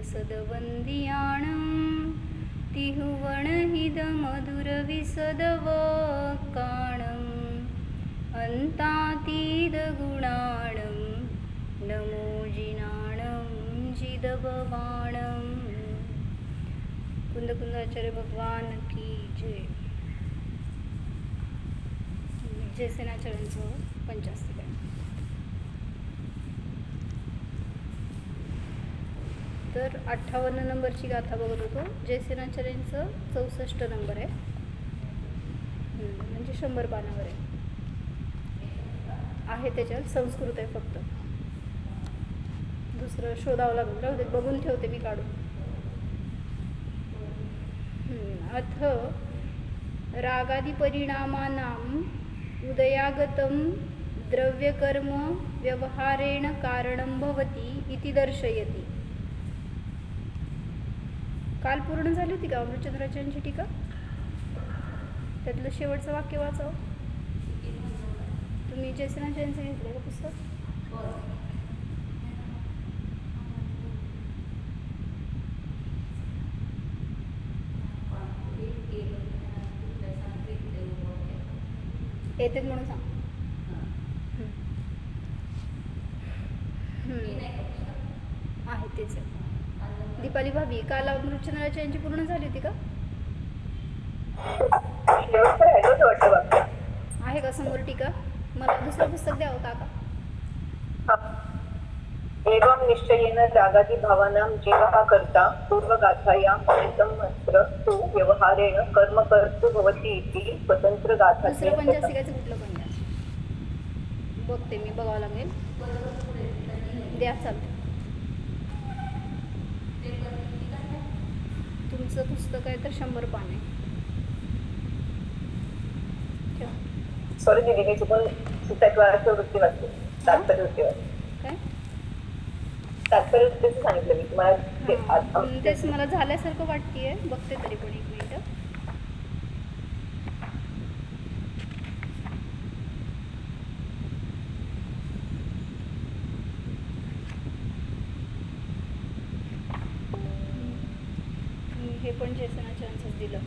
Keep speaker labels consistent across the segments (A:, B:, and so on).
A: सदवंदियाणं तिहुवणहिदमधुरविसदवकाणम् अन्तातीदगुणाणं नमो जिनाणं जिदभवाणं। कुंदकुंदाचार्य भगवान की जय। जयसेनाचार्यांचं पंचास्तिक आहे. तर 58 नंबरची गाथा बघत होतो. जयसेनाचार्यांचं 64 नंबर आहे, म्हणजे 100 पानावर आहे त्याच्यात संस्कृत आहे फक्त. दुसरं शोधावं लागेल, राहू दे, बघून ठेवते मी काढून. अथ रागादि परिणामानां उदयागतं द्रव्यकर्म व्यवहारेण कारणं भवति इति दर्शयति. काल पूर्ण झाली होती का अमृतचंद्राचार्यांची टीका? त्यातलं शेवटचं वाक्य वाचाव. तुम्ही जयसेनाचार्यांचं घेतलं का पुस्तक? येते म्हणून सांग. आहे तेच आहे. दीपाली भाभी, काल अमृतचंद्राचार्यांची पूर्ण झाली होती का? आहे का समोर टीका? मला दुसरं पुस्तक द्यावं काका.
B: एवं निश्चयेन रागादि भावानां जीवः कर्ता पूर्वगाथायां फलितं मंत्र तु व्यवहारेण कर्म कर्तृ भवति इति स्वतंत्र गाथा.
A: दुसरं पंचास्तिकाचं कुठलं पण द्या, बघते मी, बघावं लागेल. द्या, चालतं. तुमचं पुस्तक आहे तर 100 पान आहे.
B: सॉरी दीदी, मी चुकून तत्वार्थ वृत्ती वाचते, तात्पर्य वृत्ती वाचते.
A: काय
B: तात्पर्य वृत्तीचं सांगितलं मी तुम्हाला.
A: तेच मला झाल्यासारखं वाटतेय, बघते तरी पण 1 मिनिट. हे पण जयसेनाचार्यांचंच दिलं,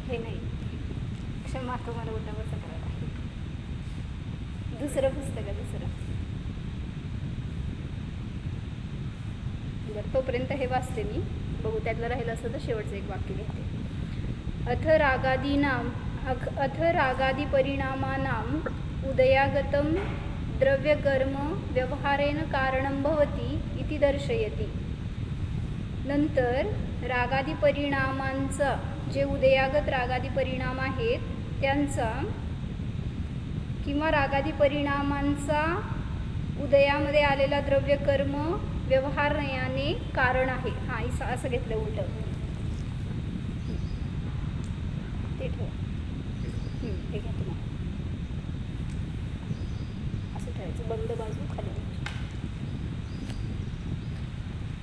A: हे नाही. क्षमा, तुम्हाला उठावंसं करायला. दुसरं पुस्तक आहे, दुसरं. बरं, तोपर्यंत हे वाचते मी, बघू त्यातलं राहिलं असं तर शेवटचं एक वाक्य घेते. अथ रागादि परिणामानां उदयागतं द्रव्यकर्म व्यवहारेण कारणं भवति इति दर्शयति. नंतर रागादि परिणामांचा, जे उदयागत रागादि परिणाम आहेत त्यांचा किंवा रागादि परिणामांचा उदयामध्ये आलेला द्रव्यकर्म व्यवहारयाने कारण आहे. हां, असं घेतलं उलट, ते ठेव. हे घ्या तुम्हाला, असं ठेवायचं, बंद बाजू खाली.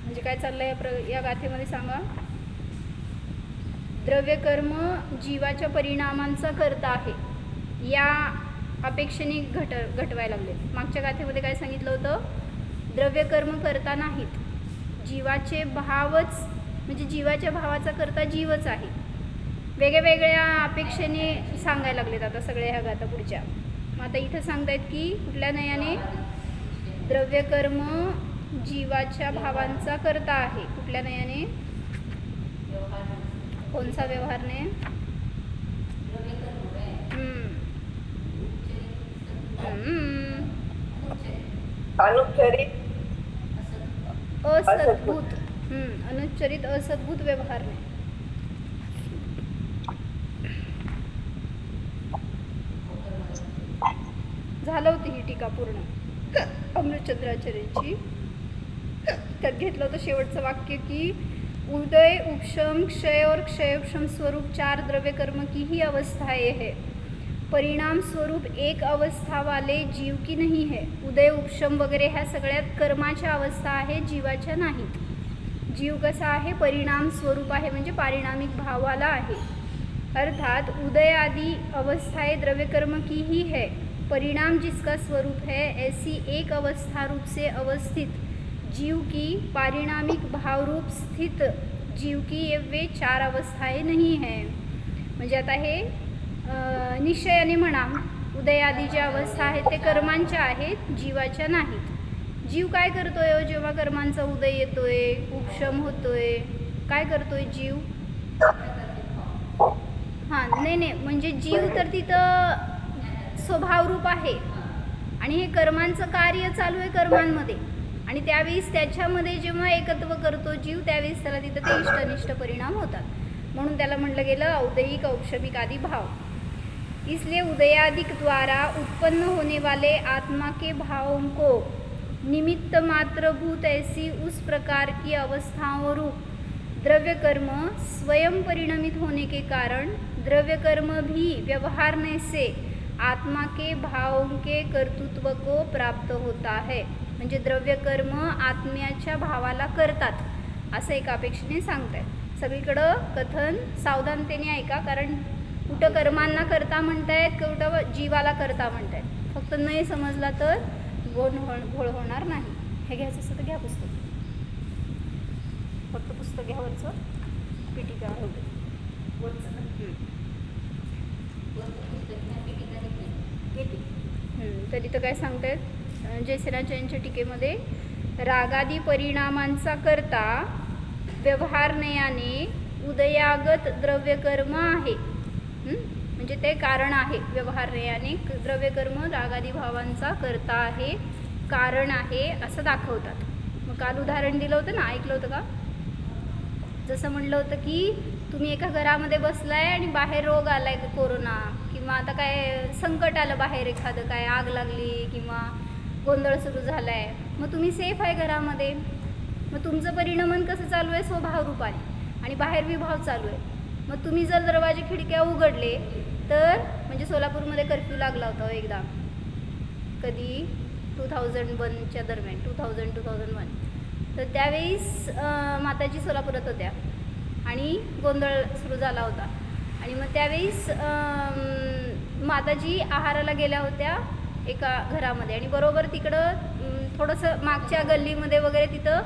A: म्हणजे काय चाललंय या गाथेमध्ये सांगा. द्रव्यकर्म जीवाच्या परिणामांचा करता आहे, या अपेक्षेने घटवायला लागले. मागच्या गाथेमध्ये काय सांगितलं होतं? द्रव्यकर्म करता नाहीत, जीवाचे भावच, म्हणजे जीवाच्या भावाचा करता जीवच आहे. वेगळ्या अपेक्षेने सांगायला लागलेत आता सगळ्या ह्या गाथा पुढच्या. मग आता इथं सांगतायत की कुठल्या नयाने द्रव्यकर्म जीवाच्या भावांचा करता आहे. कुठल्या नयाने? कोणचा व्यवहारने?
B: अनुच्चरित
A: असद्भूत, अनुच्चरित असद्भूत व्यवहारने. झालं होती ही टीका पूर्ण अमृतचंद्राचार्यांची. त्यात घेतलं होतं शेवटचं वाक्य की उदय उपशम क्षय और क्षयोपशम स्वरूप 4 द्रव्य कर्म की ही अवस्थाएं है, परिणाम स्वरूप एक अवस्था वाले जीव की नहीं है. उदय उपशम वगैरे ह्या सगळ्यात कर्माच्या अवस्था आहे, जीवाच्या नाहीत. जीव कसा आहे? परिणाम स्वरूप आहे, म्हणजे पारिणामिक भावाला आहे. अर्थात उदय आदि अवस्थाएं द्रव्य कर्म की ही है, परिणाम जिसका स्वरूप है, ऐसी एक अवस्था रूप से अवस्थित जीव की पारिणामिक भावरूप स्थित जीव की ये वे 4 अवस्थाएं नहीं है. म्हणजे आता हे निश्चयाने म्हणा, उदयादी ज्या अवस्था आहेत ते कर्मांच्या आहेत, जीवाच्या नाहीत. जीव काय करतोय हो जेव्हा कर्मांचा उदय येतोय, उपशम होतोय, काय करतोय जीव? हां, नाही म्हणजे जीव तर तिथं स्वभावरूप आहे आणि हे कर्मांचं कार्य चालू आहे कर्मांमध्ये, आणि त्यावेळेस त्याच्यामध्ये जेव्हा एकत्व करतो जीव, त्यावेळेस त्याला तिथं ते इष्टनिष्ट परिणाम होतात. म्हणून त्याला म्हटलं गेलं औदयिक औक्षमिक आदि भाव. इसलिए उदयादिक द्वारा उत्पन्न होने वाले आत्मा के भावों को निमित्त मात्र भूत ऐसी उस प्रकार की अवस्थाओं रूप द्रव्य कर्म स्वयं परिणमित होने के कारण द्रव्य कर्म भी व्यवहारने से आत्मा के भावों के कर्तृत्व को प्राप्त होता है. म्हणजे द्रव्य कर्म आत्म्याच्या भावाला करतात असं एका अपेक्षेने सांगतायत. सगळीकडं कथन सावधानतेने ऐका, कारण कुठं कर्मांना करता म्हणतायत, कुठं जीवाला करता म्हणतायत. फक्त नाही समजला तर घोळ होणार नाही. हे घ्यायचं असं तर घ्या पुस्तक, फक्त पुस्तक घ्यावरचं पीठिका होते. तरी तर काय सांगतायत जयसेनाच्या टीकेमध्ये, रागादी परिणामांचा करता व्यवहारनयाने उदयागत द्रव्यकर्म आहे. म्हणजे ते कारण आहे. व्यवहारनयाने द्रव्यकर्म रागादी भावांचा करता आहे, कारण आहे असं दाखवतात. मग काल उदाहरण दिलं होतं ना, ऐकलं होतं का? जसं म्हणलं होतं की तुम्ही एका घरामध्ये बसलाय आणि बाहेर रोग आलाय, कोरोना, किंवा आता काय संकट आलं बाहेर, एखादं काय आग लागली किंवा गोंधळ सुरू झालाय, मग तुम्ही सेफ आहे घरामध्ये. मग तुमचं परिणमन कसं चालू आहे? स्वभाव रूपाने, आणि बाहेर विभाव चालू आहे. मग तुम्ही जर दरवाजे खिडक्या उघडले तर, म्हणजे सोलापूरमध्ये कर्फ्यू लागला होता एकदा, कधी 2001च्या दरम्यान, 2001. तर त्यावेळेस माताजी सोलापुरात होत्या आणि गोंधळ सुरू झाला होता. आणि मग त्यावेळेस माताजी आहाराला गेल्या होत्या एका घरामध्ये, आणि बरोबर तिकडं थोडंसं मागच्या गल्लीमध्ये वगैरे तिथं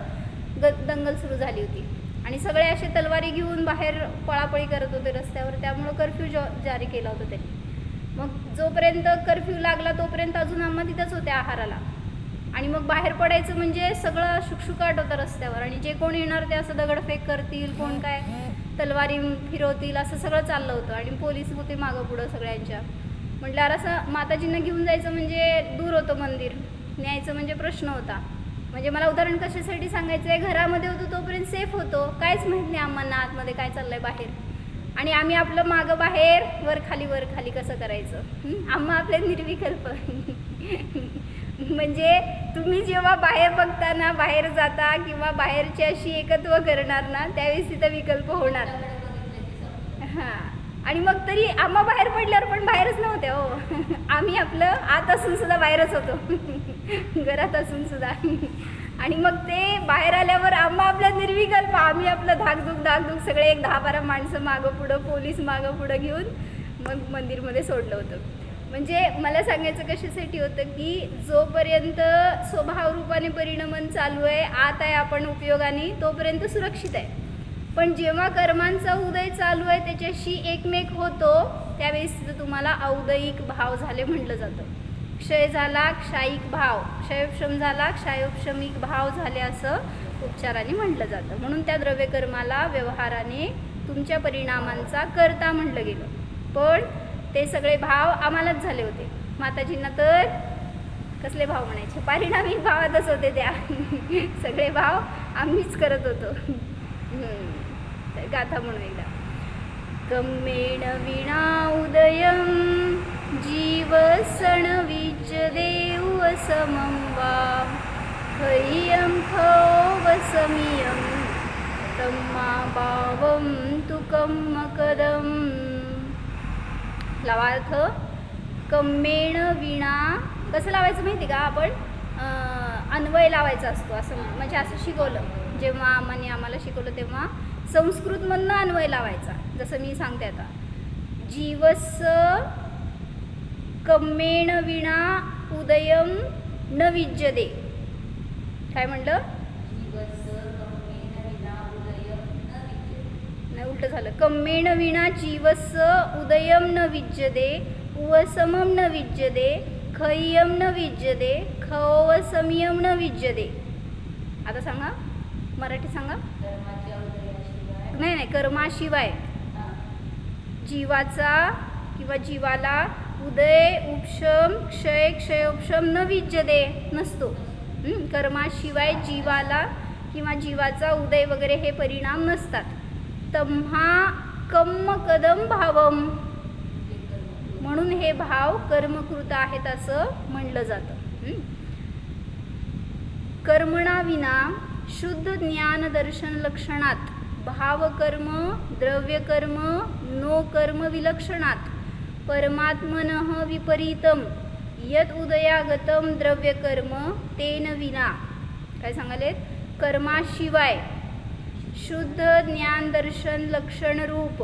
A: दंगल सुरू झाली होती, आणि सगळे असे तलवारी घेऊन बाहेर पळापळी करत होते रस्त्यावर. त्यामुळं कर्फ्यू जारी केला होता त्यांनी. मग जोपर्यंत कर्फ्यू लागला तोपर्यंत अजून आम्हा तिथंच होत्या आहाराला, आणि मग बाहेर पडायचं म्हणजे सगळं शुकशुकाट होतं रस्त्यावर, आणि जे कोण येणार ते असं दगडफेक करतील, कोण काय तलवारी फिरवतील, असं सगळं चाललं होतं. आणि पोलीस होते मागं पुढं सगळ्यांच्या. म्हटल्यावर असं माताजींना घेऊन जायचं म्हणजे दूर होतं मंदिर, न्यायचं म्हणजे प्रश्न होता. म्हणजे मला उदाहरण कशासाठी सांगायचं आहे, घरामध्ये होतो तोपर्यंत सेफ होतो, काहीच माहीत नाही आम्हाला आतमध्ये काय चाललं आहे बाहेर, आणि आम्ही आपलं मागं बाहेर वर खाली कसं करायचं. आम्हा आपले निर्विकल्प. म्हणजे तुम्ही जेव्हा बाहेर बघता ना, बाहेर जाता किंवा बाहेरची अशी एकत्व करणार ना, त्यावेळेस तिथं विकल्प होणार. हां, आणि मग तरी आम्हा बाहेर पडल्यावर पण बाहेरच नव्हत्या हो. आम्ही आपलं आत असून सुद्धा बाहेरच होतो, घरात असून सुद्धा. आणि मग ते बाहेर आल्यावर आम्हा आपल्या निर्विकल्प, आम्ही आपलं धाकधूक सगळे एक 10-12 माणसं मागं पुढं, पोलीस मागं पुढं घेऊन मग मंदिरमध्ये सोडलं होतं. म्हणजे मला सांगायचं कशासाठी होतं की जोपर्यंत स्वभाव रूपाने परिणमन चालू आहे, आत आहे आपण उपयोगाने, तोपर्यंत सुरक्षित आहे. पण जेव्हा कर्मांचा उदय चालू आहे, त्याच्याशी एकमेक होतो, त्यावेळेस तुम्हाला औदयिक भाव झाले म्हटलं जातं. क्षय झाला क्षायिक भाव, क्षयोपशम झाला क्षयोपशमिक भाव झाले असं उपचाराने म्हटलं जातं. म्हणून त्या द्रव्यकर्माला व्यवहाराने तुमच्या परिणामांचा करता म्हटलं गेलं. पण ते सगळे भाव आम्हालाच झाले होते. माताजींना तर कसले भाव म्हणायचे, पारिणामिक भावातच होते त्या. सगळे भाव आम्हीच करत होतो. गाथा म्हणून एकदा, कम्मेण विणा उदयं जीव सण विज देव समं वा खय्यं खवसमियं तम्मा भावं तुकं मकदं. लावार्थ, कम्मेण विणा कसं लावायचं माहिती का? आपण अन्वय लावायचा असतो, असं म्हणजे असं शिकवलं. जेव्हा आम्हाला शिकवलं तेव्हा संस्कृतमधनं अन्वय लावायचा. जसं मी सांगते आता, जीवस कम्मेण विणा उदयं न विज्यते. काय म्हणलं? नाही, उलट झालं. कम्मेण विना जीवस उदयम न विद्यते, उवसमम न विद्यते, खय्यम न विद्यते, खवसमियम न विद्यते. आता सांगा, मराठी सांगा. नाही, कर्माशिवाय जीवाचा किंवा जीवाला उदय, उपशम, क्षय, क्षयोपशम न विद्यते, नसतो. कर्माशिवाय जीवाला किंवा जीवाचा उदय वगैरे हे परिणाम नसतात. तम्हा कम्म कदम भावम, म्हणून हे भाव कर्मकृत आहेत असं म्हणलं जातं. कर्मणा विना शुद्ध ज्ञान दर्शन लक्षणात भावकर्म, द्रव्यकर्म, नो कर्म विलक्षणात परमात्मनः विपरीतम यद उदयागतम द्रव्यकर्म तेन विना. काय सांगालेत? कर्माशिवाय शुद्ध ज्ञान दर्शन लक्षण रूप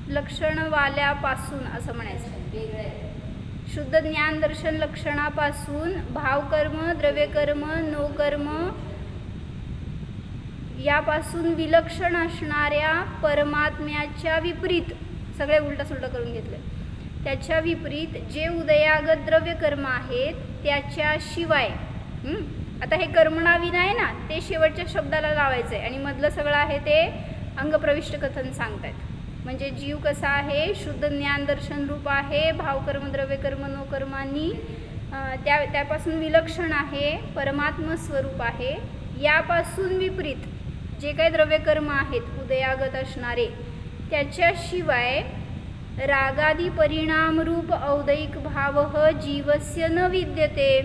A: लक्षणवाल्यापासून असं म्हणायचं. शुद्ध ज्ञान दर्शन लक्षणापासून भावकर्म, द्रव्यकर्म, नो कर्म यापासून विलक्षण असणाऱ्या परमात्म्याच्या विपरीत, सगळे उलटं करून घेतले, त्याच्या विपरीत जे उदयागत द्रव्यकर्म आहेत त्याच्याशिवाय. आता हे कर्मणा विना आहे ना, ते शेवटच्या शब्दाला लावायचं आहे आणि मधलं सगळं आहे ते अंगप्रविष्ट कथन सांगतायत. म्हणजे जीव कसा आहे? शुद्ध ज्ञान दर्शन रूप आहे, भावकर्म, द्रव्यकर्म, नो कर्मांनी त्यापासून विलक्षण आहे, परमात्म स्वरूप आहे. यापासून विपरीत जे काही द्रव्यकर्म आहेत उदयागत असणारे त्याच्याशिवाय रागादी परिणामरूप औदैक भाव जीवस्य न विद्यते.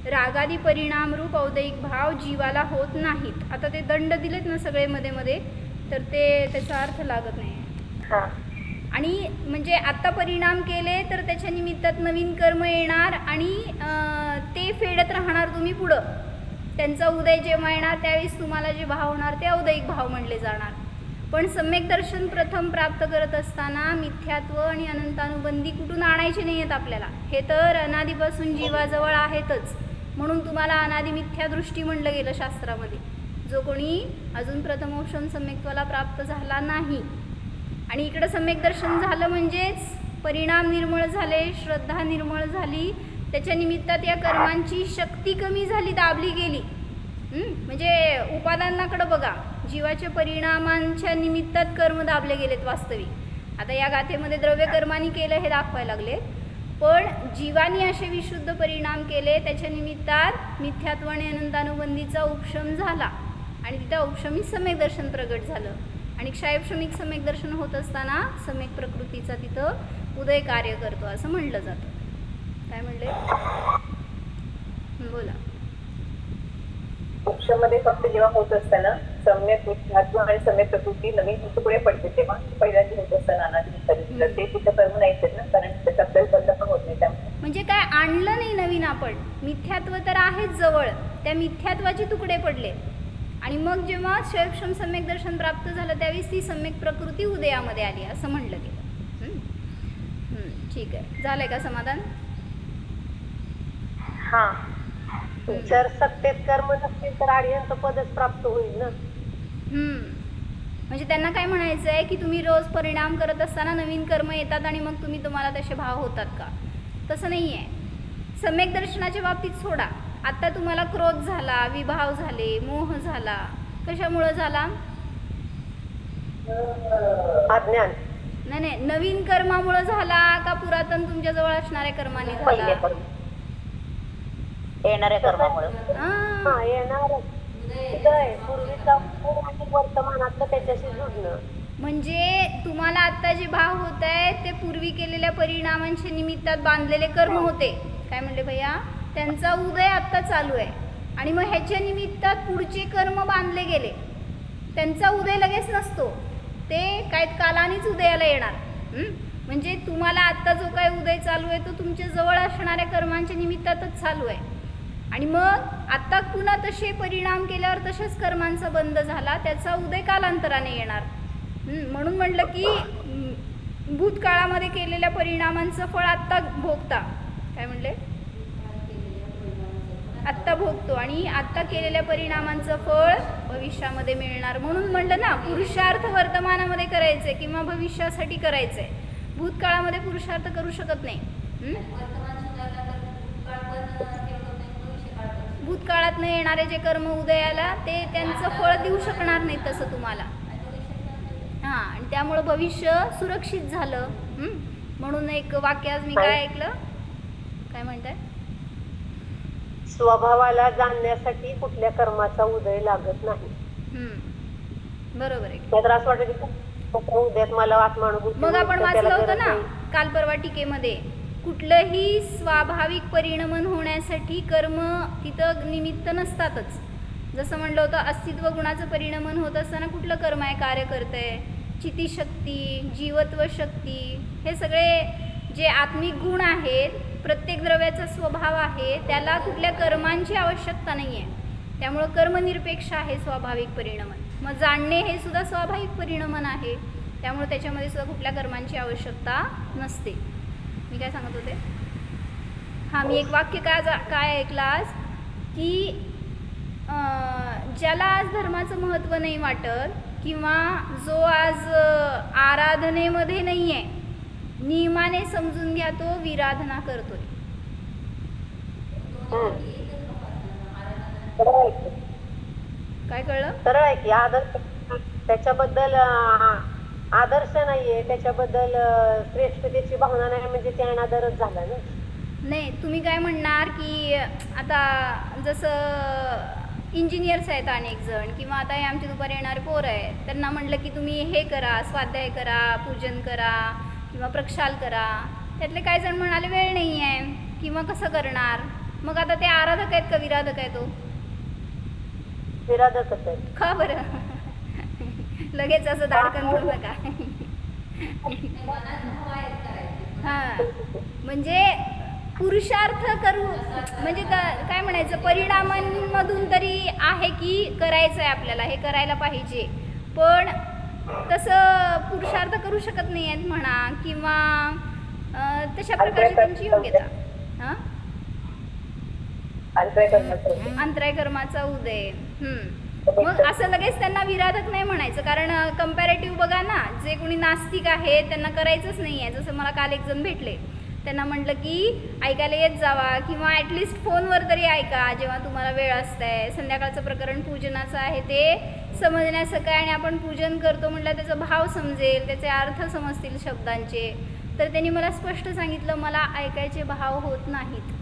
A: रागादी परिणामरूप औदैक भाव जीवाला होत नाहीत. आता ते दंड दिलेत ना सगळे मध्ये मध्ये, तर ते त्याचा अर्थ लागत नाही. आणि म्हणजे आता परिणाम केले तर त्याच्या निमित्तात नवीन कर्म येणार आणि ते फेडत राहणार तुम्ही पुढं. त्यांचा उदय जेव्हा येणार त्यावेळेस तुम्हाला जे भाव होणार ते औदैक भाव म्हणले जाणार. पण सम्यक दर्शन प्रथम प्राप्त करत असताना मिथ्यात्व आणि अनंतानुबंधी कुठून आणायचे नाही आहेत आपल्याला. हे तर अनादीपासून जीवाजवळ आहेतच, म्हणून तुम्हाला अनादि मिथ्या दृष्टी म्हणलं गेलं शास्त्रामध्ये. जो कोणी अजून प्रथमोपशम सम्यक्त्वाला प्राप्त झाला नाही. आणि इकडं सम्यक दर्शन झालं म्हणजेच परिणाम निर्मळ झाले, श्रद्धा निर्मळ झाली, त्याच्या निमित्तात या कर्मांची शक्ती कमी झाली, दाबली गेली. म्हणजे उपादानाकडं बघा, जीवाच्या परिणामांच्या निमित्तात कर्म दाबले गेलेत वास्तविक. आता या गाथेमध्ये द्रव्यकर्मांनी केलं हे दाखवायला लागले, पण जीवानी असे विशुद्ध परिणाम केले त्याच्या निमित्तात मिथ्यात्व आणि अनंतानुबंधीचा उपशम झाला आणि तिथं औपशमिक सम्यक दर्शन प्रगट झालं. आणि क्षयोपशमिक सम्यक दर्शन होत असताना सम्यक प्रकृतीचा तिथं उदय कार्य करतो असं म्हणलं जातं. काय म्हणले? बोला.
B: मोक्षामध्ये फक्त जेव्हा होत असताना सम्यक मिथ्यात्व आणि सम्यक प्रकृती नवीन पुढे पडते, तेव्हा पहिल्यांदा होत असताना अनादि ते तिथं कर्म नाहीच ना, कारण त्याचा आपल्याला बंद पण होत नाही. त्यामुळे
A: म्हणजे काय आणलं नाही नवीन आपण, मिथ्यात्व तर आहेच जवळ, त्या मिथ्यात्वाचे तुकडे पडले आणि मग जेव्हा क्षयोपशम सम्यक दर्शन प्राप्त झालं त्यावेळेस ती सम्यक प्रकृती उदयामध्ये आली असं म्हणलं गेलं. ठीक आहे, झालंय का समाधान?
C: हा, जर सत्तेत कर्म नसतील तर आर्यंत पदच प्राप्त होईल ना.
A: म्हणजे त्यांना काय म्हणायचं आहे की तुम्ही रोज परिणाम करत असताना नवीन कर्म येतात आणि मग तुम्हाला तसे भाव होतात का? तसं नाही आहे. सम्यक दर्शनाच्या बाबतीत सोडा, आता तुम्हाला क्रोध झाला, विभाव झाले, मोह झाला, कशामुळं झाला?
C: अज्ञान.
A: नाही, नवीन कर्मामुळं झाला का पुरातन तुमच्याजवळ असणाऱ्या कर्माने झाला?
C: येणाऱ्या कर्मामुळे. वर्तमानातलं त्याच्याशी जुडणं.
A: म्हणजे तुम्हाला आता जे भाव होत आहे ते पूर्वी केलेल्या परिणामांच्या निमित्तात बांधलेले कर्म होते. काय म्हणले भैया? त्यांचा उदय आत्ता चालू आहे आणि मग ह्याच्या निमित्तात पुढचे कर्म बांधले गेले. त्यांचा उदय लगेच नसतो, ते काही कालानेच उदयाला येणार. म्हणजे तुम्हाला आत्ता जो काही उदय चालू आहे तो तुमच्या जवळ असणाऱ्या कर्मांच्या निमित्तातच चालू आहे आणि मग आत्ता पुन्हा तसे परिणाम केल्यावर तसेच कर्मांचा बंद झाला, त्याचा उदय कालांतराने येणार. म्हणून म्हटलं की भूतकाळामध्ये केलेल्या परिणामांचं फळ आत्ता भोगता. काय म्हणले? आत्ता भोगतो आणि आत्ता केलेल्या परिणामांचं फळ भविष्यामध्ये मिळणार. म्हणून म्हणलं ना, पुरुषार्थ वर्तमानामध्ये करायचे किंवा भविष्यासाठी करायचंय. भूतकाळामध्ये पुरुषार्थ करू शकत नाही. भूतकाळात न येणारे जे कर्म उदयाला ते त्यांचं फळ देऊ शकणार नाही तसं तुम्हाला. हां, आणि त्यामुळं भविष्य सुरक्षित झालं. म्हणून एक वाक्य आज मी काय ऐकलं, काय म्हणताय?
C: स्वभावाला जाणण्यासाठी कुठल्या कर्माचा उदय लागत नाही.
A: बरोबर आहे.
C: तर असं वाटतं की उद्यात मला आत्मानुभूती.
A: मग आपण वाचलं होतं ना काल परवा टीकेमध्ये, कुठलंही स्वाभाविक परिणमन होण्यासाठी कर्म तिथं निमित्त नसतातच. जसं म्हणलं होतं, अस्तित्व गुणाचं परिणमन होत असताना कुठलं कर्म आहे कार्य करतंय? चितिशक्ती, जीवत्व शक्ती, हे सगळे जे आत्मिक गुण आहेत, प्रत्येक द्रव्याचा स्वभाव आहे, त्याला कुठल्या कर्मांची आवश्यकता नाही आहे. त्यामुळं कर्मनिरपेक्ष आहे स्वाभाविक परिणमन. मग जाणणे हे सुद्धा स्वाभाविक परिणमन आहे, त्यामुळे त्याच्यामध्ये सुद्धा कुठल्या कर्मांची आवश्यकता नसते. मी काय सांगत होते? हां, मी एक वाक्य काय ऐकलं आज, की ज्याला आज धर्माचं महत्त्व नाही वाटत किंवा जो आज आराधनेमध्ये नाही आहे, नियमाने समजून घ्या तो विराधना करतोय. काय कळलं?
C: सरळ आहे की आदर्श, त्याच्याबद्दल आदर्श नाहीये, त्याच्याबद्दल श्रेष्ठतेची भावना नाही, म्हणजे ते अनादरच झाला ना.
A: नाही, तुम्ही काय म्हणणार की आता जसं इंजिनियर्स आहेत अनेक जण, किंवा आता हे आमच्या दुपारी येणारे पोरं आहेत, त्यांना म्हटलं की तुम्ही हे करा, स्वाध्याय करा, पूजन करा किंवा प्रक्षाल करा. त्यातले काही जण म्हणाले वेळ नाही आहे किंवा कसं करणार. मग आता ते आराधक आहेत का विराधक आहेत? तो
C: विराधकच आहे.
A: का बरं? लगेच असं धाडकन करू नका. हां, म्हणजे पुरुषार्थ करू म्हणजे काय म्हणायचं, परिणामांमधून तरी आहे की करायचं आहे आपल्याला, हे करायला पाहिजे, पण तसं पुरुषार्थ करू शकत नाही आहेत म्हणा, किंवा तशा प्रकारची त्यांची योग्यता. हां, अंतराय कर्माचा उदय. मग असं लगेच त्यांना विराधक नाही म्हणायचं, कारण कम्पॅरेटिव्ह बघा ना, जे कोणी नास्तिक आहे त्यांना करायचंच नाही आहे. जसं मला काल एक जण भेटले, त्यांना म्हटलं की ऐकायला येत जावा किंवा ॲटलिस्ट फोनवर तरी ऐका जेव्हा तुम्हाला वेळ असतंय. संध्याकाळचं प्रकरण पूजनाचं आहे ते समजण्यासारखं आहे, आणि आपण पूजन करतो म्हटलं त्याचा भाव समजेल, त्याचे अर्थ समजतील शब्दांचे. तर त्यांनी मला स्पष्ट सांगितलं, मला ऐकायचे भाव होत नाहीत.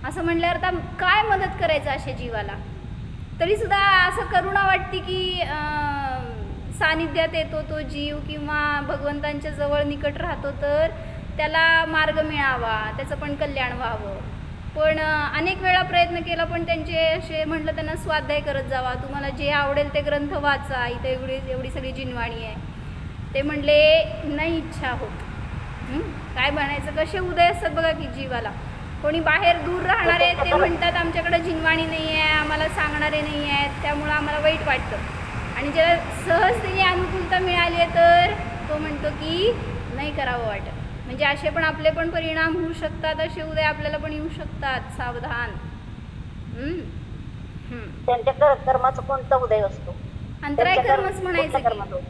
A: असं म्हटल्यावर आता काय मदत करायचं अशा जीवाला? तरीसुद्धा असं करुणा वाटते की सानिध्यात येतो तो जीव किंवा भगवंतांच्या जवळ निकट राहतो, तर त्याला मार्ग मिळावा, त्याचं पण कल्याण व्हावं. पण अनेक वेळा प्रयत्न केला, पण त्यांचे असे म्हटलं त्यांना स्वाध्याय करत जावा, तुम्हाला जे आवडेल ते ग्रंथ वाचा, इथे एवढी सगळी जिनवाणी आहे. ते म्हणले नाही इच्छा होत. काय बनायचं? कसे उदय असतात बघा की जीवाला. कोणी बाहेर दूर राहणारे ते म्हणतात आमच्याकडे जिनवाणी नाही आहे, आम्हाला सांगणारे नाही आहेत, त्यामुळं आम्हाला वाईट वाटतं. आणि ज्याला सहजतेने अनुकूलता मिळाली आहे तर तो म्हणतो की नाही करावं वाटत. म्हणजे असे पण आपले पण परिणाम होऊ शकतात, असे उदय आपल्याला पण येऊ शकतात. सावधान.
C: त्यांच्या कर्माचा कोणता उदय असतो?
A: अंतराय कर्मच म्हणायचं की.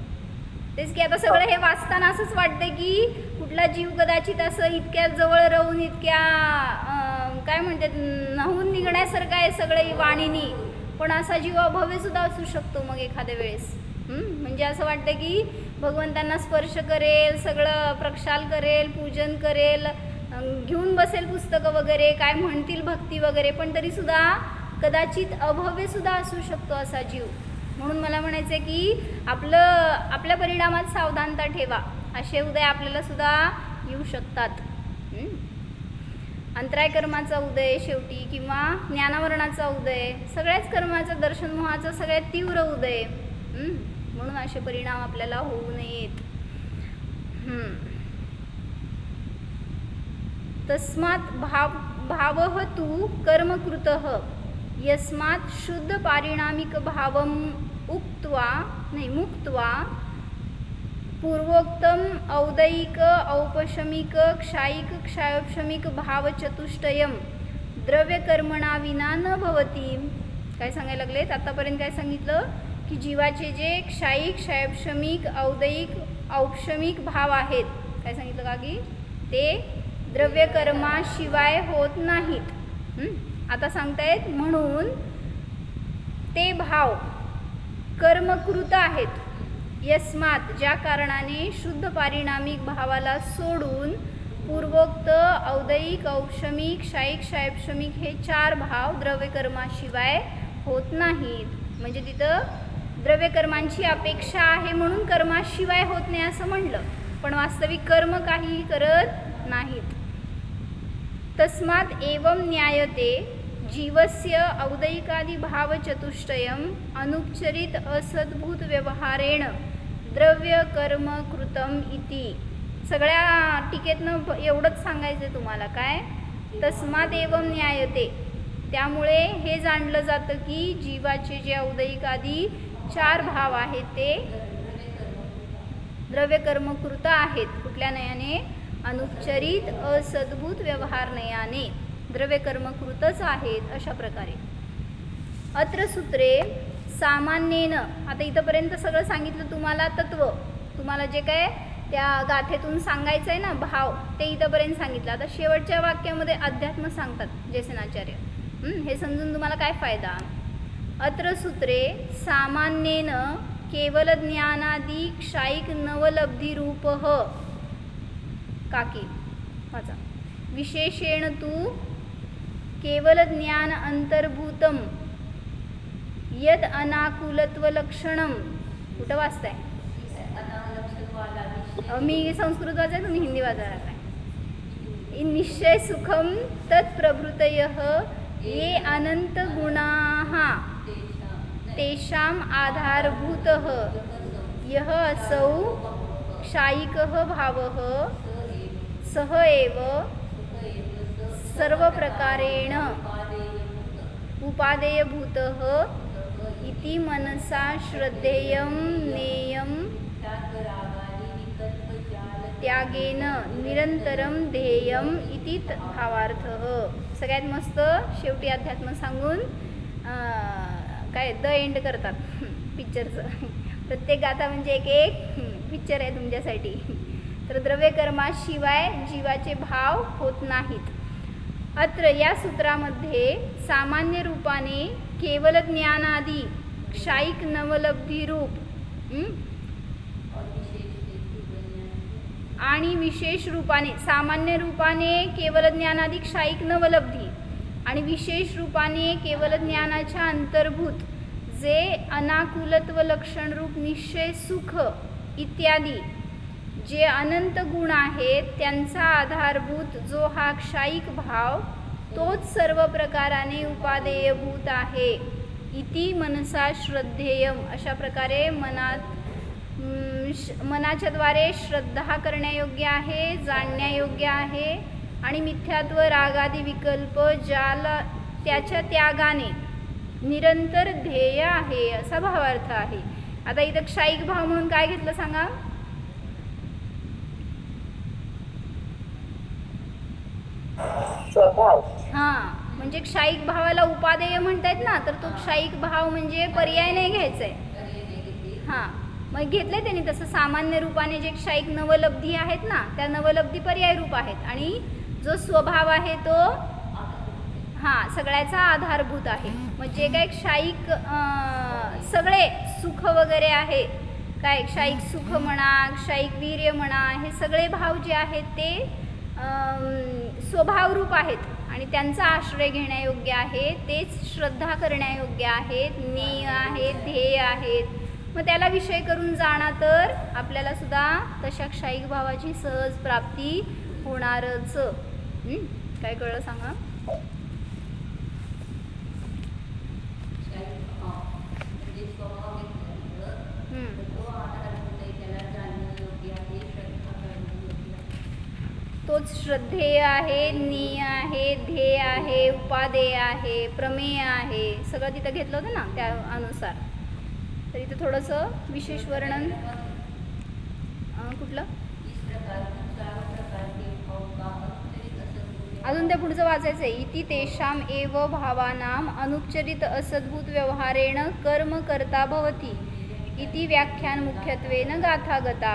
A: तेच की आता सगळं हे वाचताना असंच वाटतंय की कुठला जीव कदाचित असं इतक्या जवळ राहून इतक्या काय म्हणतात नहून निघण्यासारखं आहे सगळं वाणीनी, पण असा जीव अभव्य सुद्धा असू शकतो मग एखाद्या वेळेस. म्हणजे असं वाटतं की भगवंतांना स्पर्श करेल, सगळं प्रक्षाल करेल, पूजन करेल, घेऊन बसेल पुस्तकं वगैरे, काय म्हणतील भक्ती वगैरे, पण तरीसुद्धा कदाचित अभव्य सुद्धा असू शकतो असा जीव. म्हणून मला म्हणायचं आहे की आपल्या परिणामात सावधानता ठेवा. असे उदय आपल्याला सुद्धा येऊ शकतात. अंतराय कर्माचा उदय शेवटी किंवा ज्ञानावरणाचा उदय, सगळ्याच कर्माचा दर्शनमोहाचा सगळ्यात तीव्र उदय. म्हणून असे परिणाम आपल्याला होऊ नयेत. तस्मात् भावः तु कर्मकृतः यस्मात् शुद्ध पारिणामिक भावम मुक्त्वा पूर्वोक्तम औदैक औपशमिक क्षायिक क्षायोपशमिक भावचतुष्टयम द्रव्यकर्मणा विना न भवती. काय सांगायला लागलेत आतापर्यंत? काय सांगितलं की जीवाचे जे क्षायिक क्षायोपशमिक औदैक औपशमिक भाव आहेत, काय सांगितलं का की ते द्रव्यकर्माशिवाय होत नाहीत. आता सांगतायत म्हणून ते भाव कर्मकृत आहेत. यस्मात ज्या कारणाने शुद्ध पारिणामिक भावाला सोडून पूर्वोक्त औदैक औपशमिक क्षायिक क्षायोपशमिक हे 4 भाव द्रव्यकर्माशिवाय होत नाहीत. म्हणजे तिथं द्रव्यकर्मांची अपेक्षा आहे म्हणून कर्माशिवाय होत नाही असं म्हणलं, पण वास्तविक कर्म काहीही करत नाहीत. तस्मात् एवं न्यायते जीवस्य औदैकादि भावचतुष्टयम् अनुपचरित असद्भूत व्यवहारेण द्रव्य कर्म कृतम इति. सगळ्या टीकेतनं एवढंच सांगायचं तुम्हाला, काय तस्मात् एवं न्यायते, त्यामुळे हे जाणलं जातं की जीवाचे जे औदैकादि 4 भाव आहेत ते द्रव्यकर्मकृत आहेत. कुठल्या नयाने? अनुपचरित असद्भूत व्यवहार नयाने द्रव्यकर्मकृतच आहेत. अशा प्रकारे अत्र सूत्रे सामान्येनं, आता इथंपर्यंत सगळं सांगितलं तुम्हाला तत्व, तुम्हाला जे काय त्या गाथेतून सांगायचं आहे ना भाव, ते इथंपर्यंत सांगितलं. आता शेवटच्या वाक्यामध्ये अध्यात्म सांगतात जयसेनाचार्य. हे समजून तुम्हाला काय फायदा? अत्र सूत्रे सामान्येन केवल ज्ञानादि क्षायिक नवलब्धिरूप काकी वाचा विशेषेण तू केवल ज्ञान अंतर्भूतम यद अनाकुलत्वलक्षणम. कुठं वाचताय? मी संस्कृत वाचाय, तुम्ही हिंदी वाचायला काय? निश्चय सुखम तत्प्रभृतयः ये अनंत गुणाः तेषाम आधारभूतः यः असौ क्षायिकः भावः सह एव सर्वप्रकारेण उपादेयभूतः इति मनसा श्रद्धेयं नेयं त्यागेन निरंतरम ध्येयम इति भावार्थः. सगळ्यात मस्त शेवटी अध्यात्म सांगून काय द एंड करतात पिक्चरचं. प्रत्येक गाथा म्हणजे एक पिक्चर आहे तुमच्यासाठी. तर द्रव्यकर्माशिवाय जीवाचे भाव होत नाहीत. अत्र या सूत्रामध्ये सामान्य रूपाने केवल ज्ञानादि क्षायिक नवलब्धिरूप आणि विशेष रूपाने, सामान्य रूपाने केवल ज्ञानादि क्षायिक नवलब्धी आणि विशेष रूपाने केवल ज्ञानाच्या अंतर्भूत जे अनाकुलत्व लक्षणरूप निश्चय सुख इत्यादी जे अनंत गुण आहेत त्यांचा आधारभूत जो हा क्षायिक भाव तोच सर्व प्रकाराने उपादेयभूत आहे. इति मनसा श्रद्धेयम. अशा प्रकारे मनाच्या द्वारे श्रद्धा करण्यायोग्य आहे, जाणण्यायोग्य आहे आणि मिथ्यात्व रागादी विकल्प ज्याला त्याच्या त्यागाने निरंतर ध्येय आहे असा भावार्थ आहे. आता इथं क्षायिक भाव म्हणून काय घेतलं सांगा?
B: स्वभाव.
A: म्हणजे क्षायिक भावाला उपादेय म्हणतायत ना, तर तो क्षायिक भाव म्हणजे पर्याय नाही घ्यायचा आहे. मग घेतलंय त्यांनी तसं. सामान्य रूपाने जे क्षायिक नवलब्धी आहेत ना त्या नवलब्धी पर्याय रूप आहेत आणि जो स्वभाव आहे तो सगळ्याचा आधारभूत आहे. म्हणजे काय क्षायिक सगळे सुख वगैरे आहे, काय क्षायिक सुख म्हणा, क्षायिक वीर्य म्हणा, हे सगळे भाव जे आहेत ते स्वभावरूप आहेत आणि त्यांचा आश्रय घेण्यायोग्य आहे, तेच श्रद्धा करण्यायोग्य आहेत, ज्ञेय आहेत, ध्येय आहेत. मग त्याला विषय करून जाणा तर आपल्याला सुद्धा तशा क्षायिक भावाची सहज प्राप्ती होणारच. काय कळलं सांगा? तोच श्रद्धेय आहे, ज्ञेय आहे, ध्येय आहे, उपादेय आहे, प्रमेय आहे, सगळं तिथं घेतलं होतं ना त्या अनुसार. तर इथं थोडंसं विशेष वर्णन कुठलं अजून त्या पुढचं वाचायचं आहे. इति तेषाम एव भावानाम अनुपचरित असद्भूत व्यवहारेण कर्म कर्ता भवती इति व्याख्यान मुख्यत्वेन गाथागता.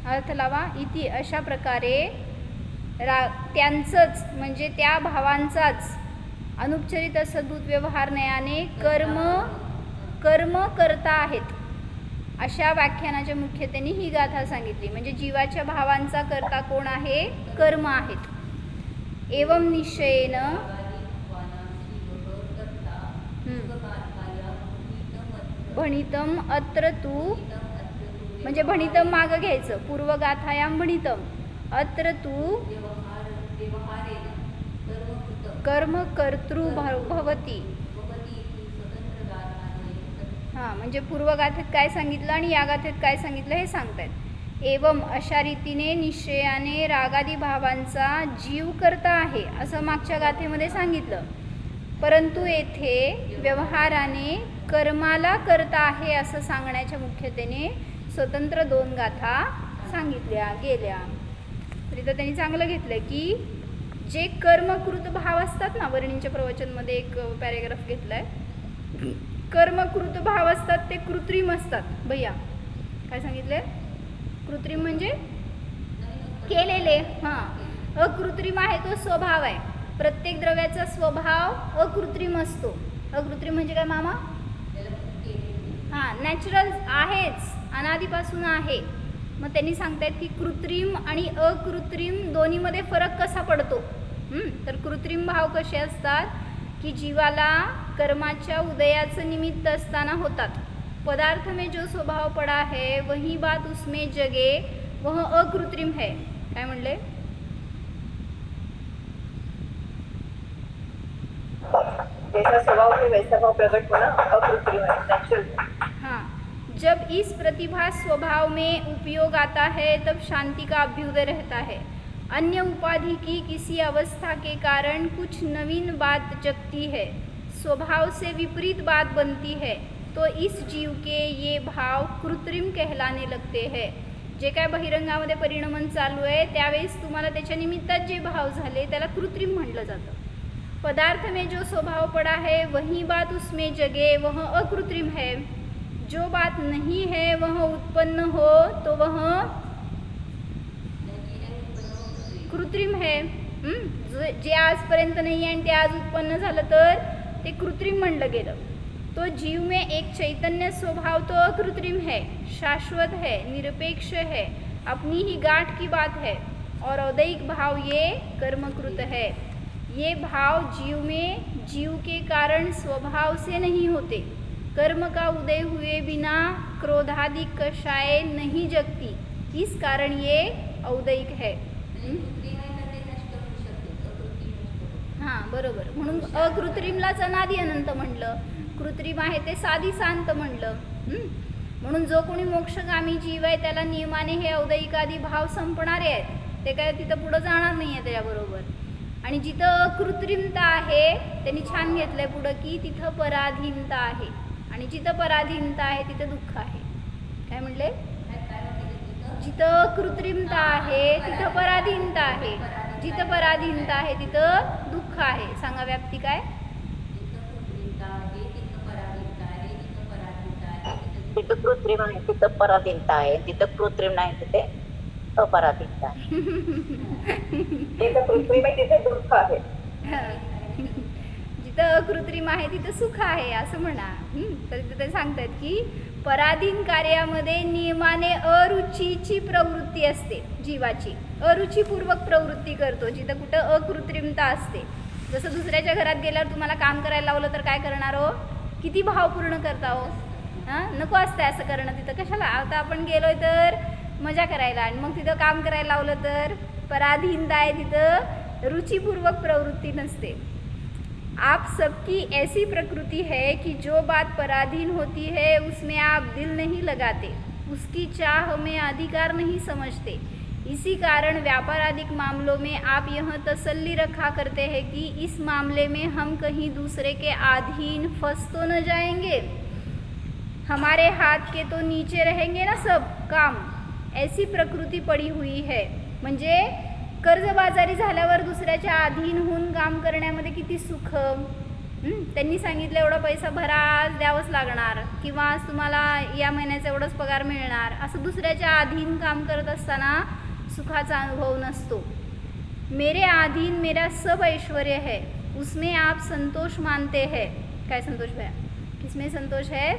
A: अर्थ लावा. इति अशा प्रकारे त्यांचंच म्हणजे त्या भावांचाच अनुपचरित असद्भूत व्यवहारण्याने कर्म करता आहेत अशा व्याख्यानाच्या मुख्यतेने ही गाथा सांगितली. म्हणजे जीवाच्या भावांचा कर्ता कोण आहे? कर्म आहेत. एवं निश्चयेन भणितम अत्र तू म्हणजे भणितम मागं घ्यायचं. पूर्वगाथायाम भणितम अत्र तू कर्म कर्तृ भवती. हां म्हणजे पूर्वगाथेत काय सांगितलं आणि या गाथेत काय सांगितलं हे सांगतायत. एवं अशा रीतीने निश्चयाने रागादी भावांचा जीव करता आहे असं मागच्या गाथेमध्ये सांगितलं. परंतु येथे व्यवहाराने कर्माला करता आहे असं सांगण्याच्या मुख्यतेने स्वतंत्र 2 गाथा सांगितल्या गेल्या. तर इथं त्यांनी चांगलं घेतलं की जे कर्मकृत भाव असतात ना, वर्णींच्या प्रवचनमध्ये एक पॅरेग्राफ घेतला आहे. कर्मकृत भाव असतात ते कृत्रिम असतात. भैया काय सांगितले? कृत्रिम म्हणजे केलेले. हां अकृत्रिम आहे तो स्वभाव आहे. प्रत्येक द्रव्याचा स्वभाव अकृत्रिम असतो. अकृत्रिम म्हणजे काय मामा? हां नॅचरल आहेच, अनादीपासून आहे. मग त्यांनी सांगतायत की कृत्रिम आणि अकृत्रिम दोन्हीमध्ये फरक कसा पडतो. तर कृत्रिम भाव कसे असतात की जीवाला कर्माच्या उदयाचं निमित्त असताना होतात. पदार्थ में जो स्वभाव पडा है वही बात उसमें जगे वह अकृत्रिम है. काय म्हणले?
B: जैसा स्वभाव है वैसा भाव प्रकट होना अकृत्रिम है, नेचुरल.
A: हाँ जब इस प्रतिभा स्वभाव में उपयोग आता है तब शांति का अभ्युदय रहता है. अन्य उपाधि की किसी अवस्था के कारण कुछ नवीन बात जगती है, स्वभाव से विपरीत बात बनती है, तो इस जीव के ये भाव कृत्रिम कहलाने लगते हैं. जे काय बहिरंगामध्ये परिणमन चालू आहे त्यावेळेस तुम्हाला त्याच्या निमित्तात जे भाव झाले त्याला कृत्रिम म्हटलं जातं. पदार्थ में जो स्वभाव पड़ा है वही बात उसमें जगे वह अकृत्रिम है. जो बात नहीं है वह उत्पन्न हो तो वह कृत्रिम है. जे आजपर्यंत नाही आहे आणि ते आज उत्पन्न झालं तर ते कृत्रिम म्हणलं गेलं. तो जीव में एक चैतन्य स्वभाव तो अकृत्रिम है, शाश्वत है, निरपेक्ष है, अपनी ही गांठ की बात है. और औदैहिक भाव ये कर्मकृत है. ये भाव जीव में जीव के कारण स्वभाव से नहीं होते. कर्म का उदय हुए बिना क्रोधादि कषाय नहीं जगती. इस कारण ये औदैहिक है. हां बरोबर. म्हणून अकृत्रिमलाच अनादि अनंत म्हणलं, कृत्रिम आहे ते साधी शांत म्हणलं. म्हणून जो कोणी मोक्षगामी जीव आहे त्याला नियमाने हे औदैहिकादी भाव संपणारे आहेत. ते काय तिथं पुढं जाणार नाही आहे त्याच्याबरोबर. आणि जिथं अकृत्रिमता आहे त्यांनी छान घेतलंय पुढं की तिथं पराधीनता आहे. आणि जिथं पराधीनता आहे तिथं दुःख आहे. काय म्हणले? जिथं कृत्रिमता आहे तिथं पराधीनता आहे, जिथं पराधीनता आहे तिथं दुःख आहे. सांगा व्याप्ती काय?
D: जिथं कृत्रिम आहे तिथं पराधीनता आहे, जिथं कृत्रिम नाही तिथे अपराधीनता आहे.
B: जिथं कृत्रिम आहे तिथे दुःख आहे.
A: जिथं अकृत्रिम आहे तिथं सुख आहे असं म्हणा. तर तिथे सांगतात की पराधीन कार्यामध्ये नियमाने अरुचीची प्रवृत्ती असते जीवाची. अरुचीपूर्वक प्रवृत्ती करतो जिथं कुठं अकृत्रिमता असते. जसं दुसऱ्याच्या घरात गेल्यावर तुम्हाला काम करायला लावलं तर काय करणार हो? किती भावपूर्ण करता हो. हां नको असतं असं करणं तिथं. कशाला? आता आपण गेलोय तर मजा करायला आणि मग तिथं काम करायला लावलं तर पराधीनता आहे, तिथं रुचिपूर्वक प्रवृत्ती नसते. आप सबकी ऐसी प्रकृति है कि जो बात पराधीन होती है उसमें आप दिल नहीं लगाते, उसकी चाह में अधिकार नहीं समझते. इसी कारण व्यापाराधिक मामलों में आप यह तसल्ली रखा करते हैं कि इस मामले में हम कहीं दूसरे के अधीन फंस तो न जाएंगे. हमारे हाथ के तो नीचे रहेंगे ना सब काम, ऐसी प्रकृती पडी हुई है. म्हणजे कर्जबाजारी झाल्यावर दुसऱ्याच्या अधीन होऊन काम करण्यामध्ये किती सुख. त्यांनी सांगितलं एवढा पैसा भरा, आज द्यावंच लागणार, किंवा आज तुम्हाला या महिन्याचा एवढाच पगार मिळणार, असं दुसऱ्याच्या अधीन काम करत असताना सुखाचा अनुभव नसतो. मेरे अधीन मेरा सब ऐश्वर्य है, उसमें आप संतोष मानते हैं. काय संतोष भैया? किसमें संतोष है?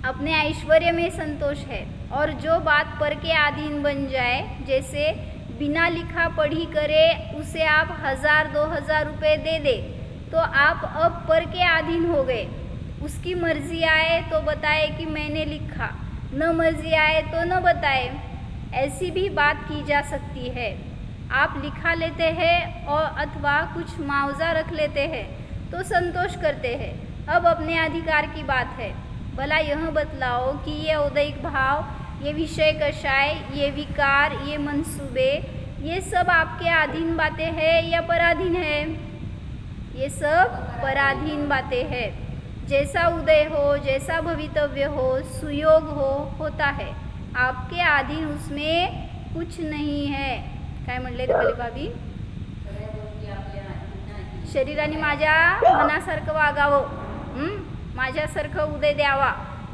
A: अपने ऐश्वर्य में संतोष है. और जो बात पर के अधीन बन जाए, जैसे बिना लिखा पढ़ी करे उसे आप 1000-2000 रुपये दे दे, तो आप अब पर के अधीन हो गए. उसकी मर्जी आए तो बताए कि मैंने लिखा, न मर्जी आए तो न बताए. ऐसी भी बात की जा सकती है. आप लिखा लेते हैं और अथवा कुछ मुआवजा रख लेते हैं तो संतोष करते हैं. अब अपने अधिकार की बात है. भला यह बतलाओ कि ये औदैहिक भाव, ये विषय कषाय, ये विकार, ये मंसूबे, ये सब आपके अधीन बातें हैं या पराधीन है? ये सब पराधीन बातें हैं. जैसा उदय हो, जैसा भवितव्य हो, सुयोग हो, होता है. आपके अधीन उसमें कुछ नहीं है. काय म्हणले रुपाली भाभी? शरीराने माझ्या मनासारखं वागावं, माझ्यासारखं उदय द्यावा,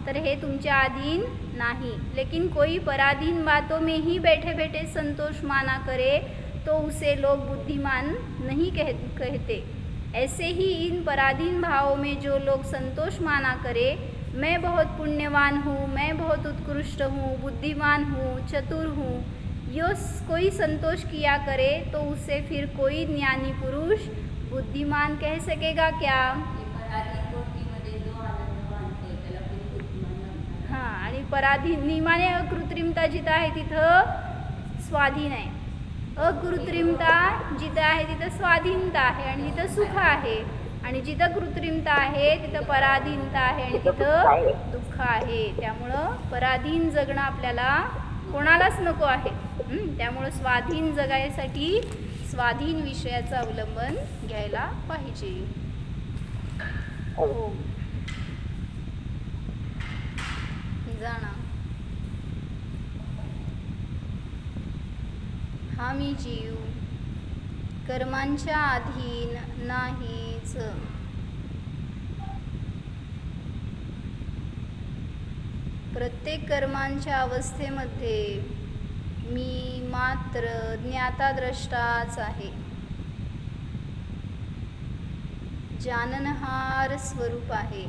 A: तर हे तुमच्या अधीन नहीं. लेकिन कोई पराधीन बातों में ही बैठे बैठे संतोष माना करे तो उसे लोग बुद्धिमान नहीं कहते. ऐसे ही इन पराधीन भावों में जो लोग संतोष माना करे, मैं बहुत पुण्यवान हूँ, मैं बहुत उत्कृष्ट हूँ, बुद्धिमान हूँ, चतुर हूँ, यो कोई संतोष किया करे तो उसे फिर कोई ज्ञानी पुरुष बुद्धिमान कह सकेगा क्या? हां, आणि पराधीन नियमाने अकृत्रिमता जिथं आहे तिथं स्वाधीन आहे. अकृत्रिमता जिथं आहे तिथं स्वाधीनता आहे आणि तिथं सुख आहे. आणि जिथं कृत्रिमता आहे तिथं पराधीनता आहे आणि तिथं दुःख आहे. त्यामुळं पराधीन जगणं आपल्याला कोणालाच नको आहे. त्यामुळं स्वाधीन जगायसाठी स्वाधीन विषयाचं अवलंबन घ्यायला पाहिजे. हो, जाणा. हा मी जीव कर्मांच्या अधीन नाहीच. प्रत्येक कर्मांच्या अवस्थेमध्ये मी मात्र ज्ञाताद्रष्टाच आहे. जाननहार स्वरूप आहे,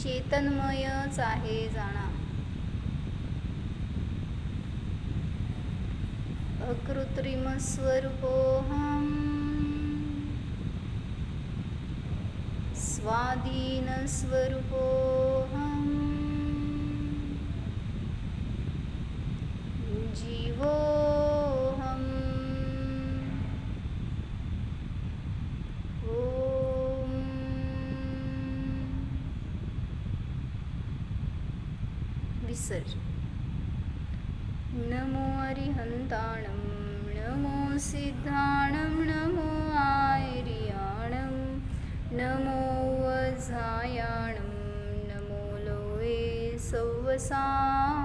A: चेतनमयच आहे. जाणा. अकृत्रिम स्वरूपोऽहम्, स्वाधीन स्वरूपोऽहम्, जीवोऽहम्. ओम विसर्ज. नमो अरिहंताणं, नमो सिद्धाणं, नमो आर्याणं, नमो वज्रायाणं, नमो लोये सव्वसां.